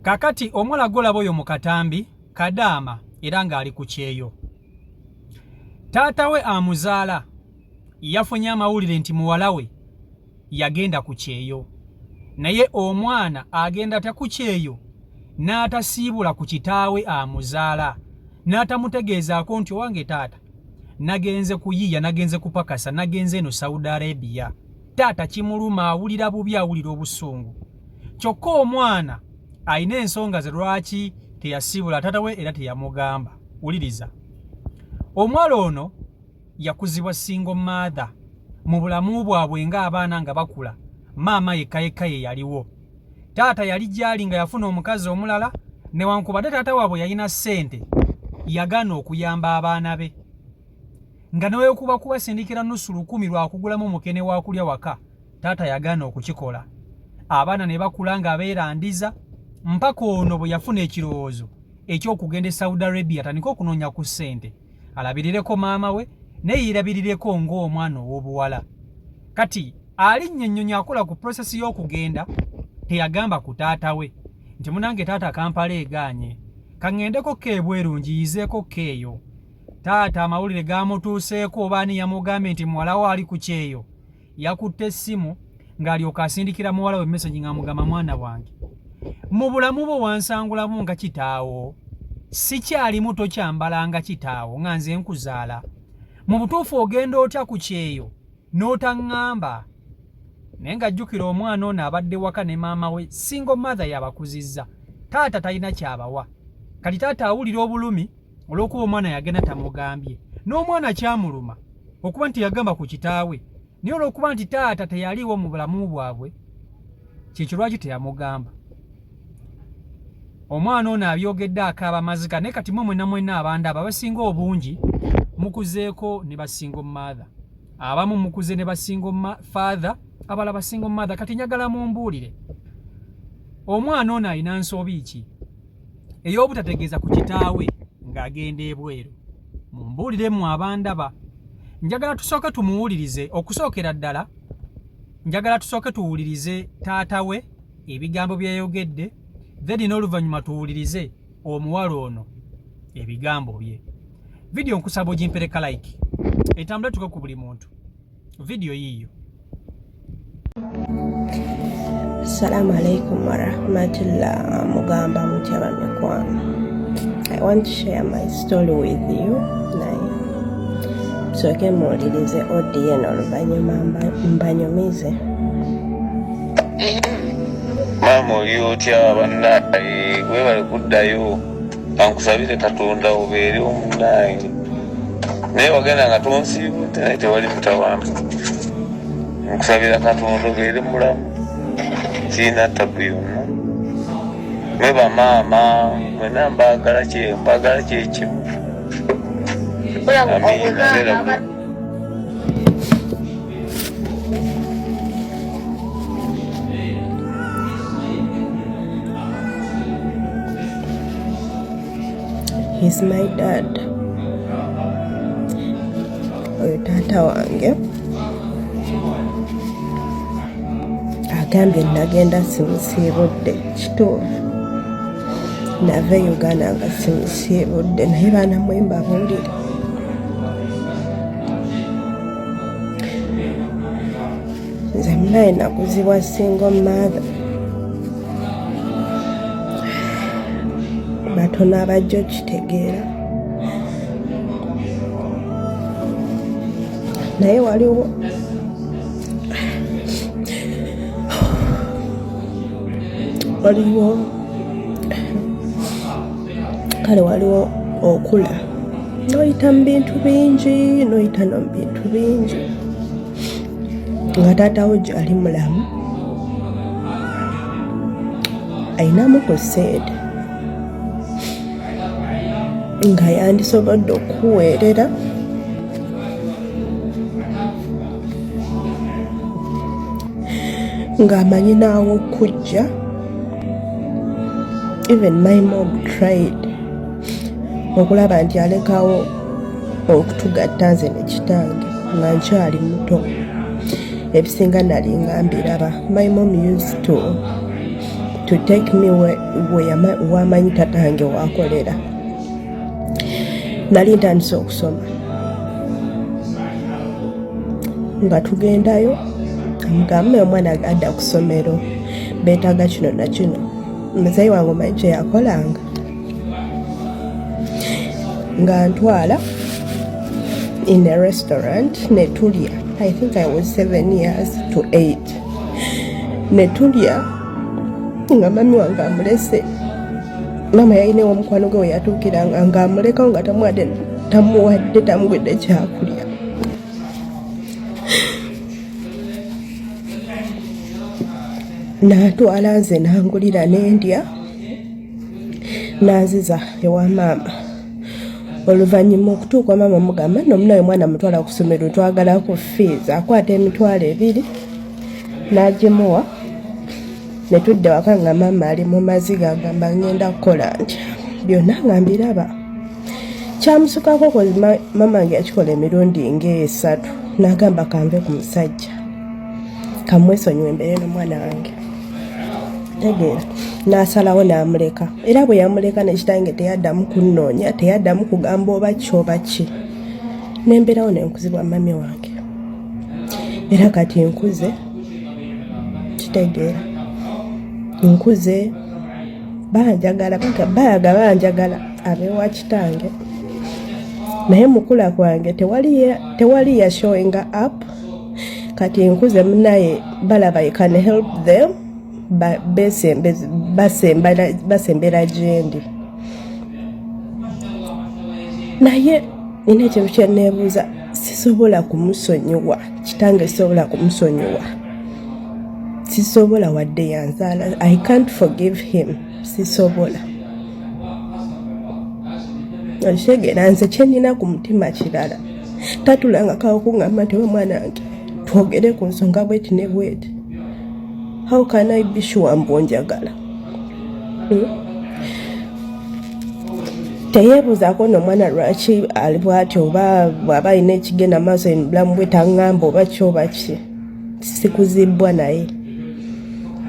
Kakati omwala golabo oyo mu katambi kadaama era ng'ali ku kyeyo. Taata we amuzaala yafunye amawulire nti muwala we yagenda ku kyeyo, naye omwana agenda ta ku kyeyo n'atasiibula ku kitaawe amuzaala, n'atamutegeezaako nti owange taata nagenze kuyiya, nagenze kupakasa, nagenze eno Saudi Arabia. Taata kimuluma, awulira bubi, awulira obusungu. Kyokka omwana ayina ensonga ze lwaki teyasiibula taata we era teyamugamba. Wuliriza, omwala ono yakuzibwa single mother. Mu bulamu bwabwe ng'abaana nga bakula, maama yekka ye yaliwo. Taata yali gyali nga yafuna omukazi omulala, newankubadde taata waabwe yalina ssente, yagaana okuyamba abaana be. Nga neweekuba kubasindikira nusu lukumi lwa kugulamu omukene wa kulya waka, taata yagaana okukikola. Abaana ne bakula nga beerandiza, mpaka ono bwe yafuna ekirowoozo eky'okugenda e Saudi Arabia atandika okunoonya ku ssente, alabirireko maama we naye yeerabirireko ng'omwana ow'obuwala. Kati alinnyonnyonya akola ku prosesi y'okugenda, teyagamba ku taata we nti munange taata Kampala egaanye, kaŋŋendeko ebweru ngiyizeeko eyo. Taata amawulire gaamutuuseeko oba ani yamugambye nti muwala we ali ku kyeyo, yakutte essimu ng'alyoka asindikira muwala we message ng'amugamba mwana wange, mu bulamu bwo wansangulamu nga kitaawo, sikyali muto kyambala nga kitaawo nga nze nkuzaala. Mu butuufu ogenda otya ku kyeyo n'otaŋŋamba? Naye ng'ajjukira omwana ono abadde waka ne maama we, single mother yabakuzizza, taata talina kyabawa. Kati taata awulira obulumi olw'okuba omwana yagenda tamugambye, n'omwana kyamuluma okuba nti yagamba ku kitaawe, naye olw'okuba nti taata teyaliwo mu bulamu bwabwe, kyekyo lwaki teyamugamba. Omwana ono abyogedde akaaba mazika, naye kati mwenna abandaba abasinga obungi mukuzeeko ne basingle mother, abamu mukuze ne basingle father, abala basingle mother. Kati njagala mumbuulire, omwana ono alina nsobi ki ey'obutategeeza ku kitaawe ng'agenda ebweru? Mumbuuliremu abandaba. Njagala tusooke tumuwulirize. Okusookera ddala njagala tusooke tuwulirize taata we ebigambo byayogedde, then n'oluvannyuma tuwulirize omuwala ono ebigambo bye. Video nkusaba ogimpereka like etambule tuke ku buli muntu. Video yiyo. Assalamu alaikum warahmatullah. Mugamba mutya mikwana. I want to share my story with you. Soke muwulirize audio eno oluvannyuma mbanyumize. Mama oli otya bannaye, weebale kuddayo, kankusabire Katonda obeere omunnaye. Naye wagenda nga tonsiibudde naye tewali mutawaana. Nkusabira Katonda obeere mulamu, siina ttabbu yonna. Mweba maama, mwenna mbaagala kyekimu. Amiina. He's my dad. Oyo taata wange agambye nagenda simusiibudde, kituufu nava e Uganda nga simusiibudde, naye baana mwe mbabuulire. Nze munaye nakuzibwa single mother. Batono abajja okitegeera, naye waliwo kale waliwo okula noyita mu bintu bingi, noyita no mu bintu bingi, nga taatawo gy'ali mulamu ayinamu ku ssente nga yandisobodde okuweerera ng'amanyi naawo okujja. Even my mom tried okulaba nti alekawo okutugatta nze ne kitange nga nkyali muto. Ebisinga nali nga mbiraba. My mom used to to take me wamanyi tata wange wakolera. Nali ntandise okusoma nga tugendayo amugambe omwana adda ku ssomero beetaaga kino na kino. Muzeeyi wange omanyi kye yakolanga nga ntwala in a restaurant ne tulya. I think I was 7 years to 8. Ne tulya nga mami wange amulese. Mama yalina omukwano gwe yatuukiranga nga amulekawo nga tamuwadde tamugwedde kyakulya. N'atwala nze n'angulira n'endya n'aziza ewa maama. Oluvannyuma okutuuka maama omugamba nno munawe mwana mutwala ku ssomero twagalako fees. Akwata emitwalo 2 n'agimuwa. Ne tudde waka nga maama ali mu maziga agamba ngenda kukola ntya. Byonna nga mbiraba. Kyamusukako kozi maama wange yakikola emirundi nga3. N'agamba kanve ku musajja kamwesonyiwe embeere n'omwana wange. Tegeera n'asalawo n'amuleka. Era bwe yamuleka nekitange teyaddamu kunnoonya, teyaddamu kugamba oba ki oba ki. N'embeerawo n'enkuzibwa mami wange. Era kati nkuze, kitegeera nkuze, banjagala abeewa kitange. Naye mukula kwange tewali ya showing up. Kati nkuze munaye balaba you can help them basembera gyendi. Naye nina ekintu kye neebuuza, sisobola kumusonyiwa kitange, sisobola wadde yanzaala. I can't forgive him, sisobola. Olitegeera nze kye nnina ku mutima kirala. Tatulanga kawo kuŋŋamba nti we mwana wange twogere ku nsonga bweti ne bweti. How can I be sure mbonjagala? Teyeebuuzaako n'omwana lwaki ali bw'atyo oba bw'aba alina ekigenda maaso bulamu bwe taŋŋamba oba ki oba ki. Sikuzibbwa naye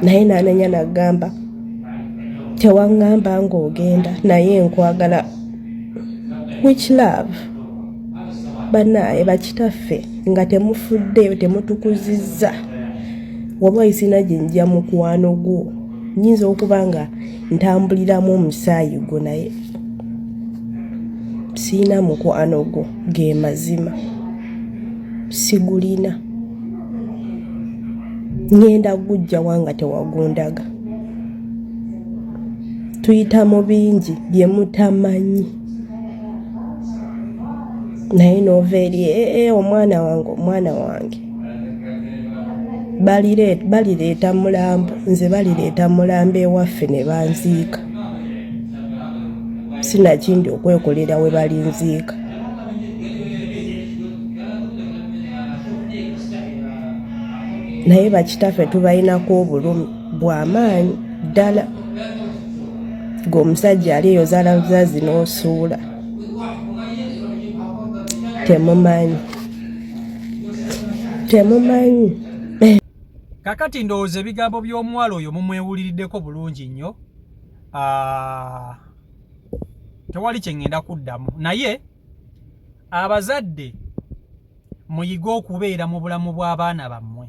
n'anenya n'agamba tewaŋŋamba ng'ogenda naye nkwagala. Which love? Bannaaye bakitaffe nga temufuddeyo temutukuzizza. Waba isina jinja mukwano gwo nyinza okuba nga ntambuliramu omusaayi gwo naye siina mukwano gwo ge mazima sigulina. Ngenda gujja wanga tewagundaga. Tuyita mu bingi bye mutamanyi naye noveeri omwana wange balireeta mulambo, nze balireeta mulambo ewaffe ne banziika. Sinakindi okwekolera we balinziika. Naye bakitaffe tubalinako obulumi bw'amaanyi ddala. Gwe omusajja ali eyo zaala buzazi n'osuula temumanyi. Kakati ndowooza ebigambo by'omuwala oyo mumwewuliriddeko bulungi nnyo. Tewali kye ŋŋenda kuddamu, naye abazadde muyige okubeera mu bulamu bw'abaana bammwe.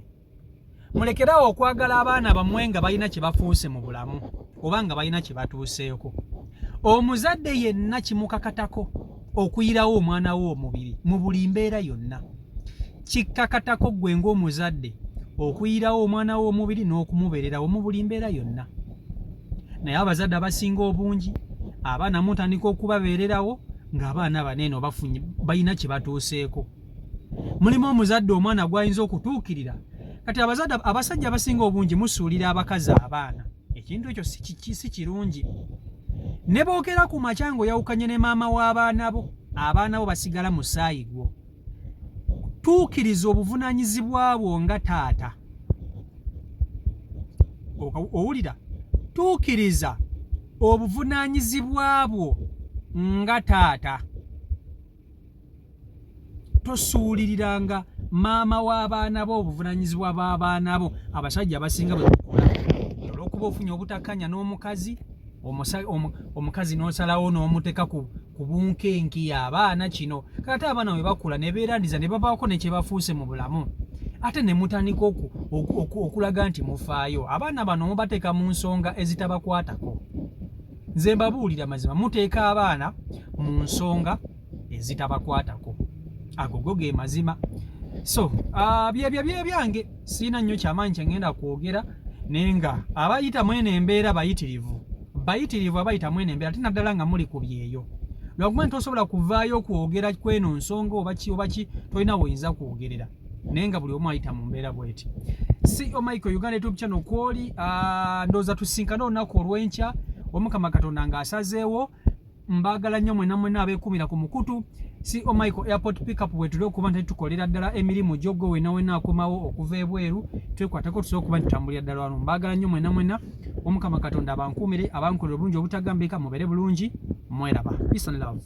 Mulekerawo okwagala abaana bammwe nga balina kye bafuuse mu bulamu oba nga balina kye batuuseeko. Omuzadde yenna kimukakatako okuyirawo omwana we omubiri mu buli mbeera yonna. Kikkakatako ggwe ng'omuzadde okuyirawo omwana we omubiri n'okumubeererawo mu buli mbeera yonna. Naye abazadde abasinga obungi abaana mutandika okubabeererawo ng'abaana baneeno bafunye balina kye batuuseeko. Mulimu omuzadde omwana gw'ayinza okutuukirira. Kati abasajja abasinga obungi musuulira abakazi abaana. Ekintu ekyo si kirungi. Ne boogera ku makya ng'oyawukanye ne maama w'abaana bo, abaana bo basigala mu ssaayi gwo. Tuukiriza obuvunaanyizibwa bwo nga taata. Owulira? Tuukiriza obuvunaanyizibwa bwo nga taata. Tosuuliriranga maama w'abaana bo obuvunaanyizibwa bw'abaana bo. Abasajja abasinga bwe bakola kuba ofunye obutakkanya n'omukazi omukazi n'osalawo n'omuteeka ku bunkenki abaana kino kati abaana bwe bakula ne beerandiza ne babaako ne kye bafuuse mu bulamu ate ne mutandika okulaga nti mufaayo. Abaana bano mubateeka mu nsonga ezitabakwatako. Nze mbabuulira mazima, muteeka abaana mu nsonga ezitabakwatako. Ago ge mazima. So byebyo byange siina nnyo kyamaanyi kye ngenda kwogera nenga abayita mwene embeera bayitirivu abayita mwene embeera ate naddala nga muli ku byeyo lwakuba tosobola kuvaayo kwogera kweno nsonga oba ki tolina woyinza kwogerera nenga buli omu ayita mu mbeera bweti. CEO Michael Uganda YouTube channel kwoli ndooza tusinkana olunaku olw'enkya Omukama Katonda ng'asazeewo. Mbagala nnyo mwena abeekumira ku mukutu. CEO Michael Airport Pickup wetuli okuba nti tukolera ddala emirimu gyoggo wena akomawo okuva ebweru twekwatako tusobola okuba ntitambulira ddala wano. Mbagala nnyo mwena Omukama Katonda abankuumire abankolera obulungi obutagambika mubere bulungi mweraba. Peace and love.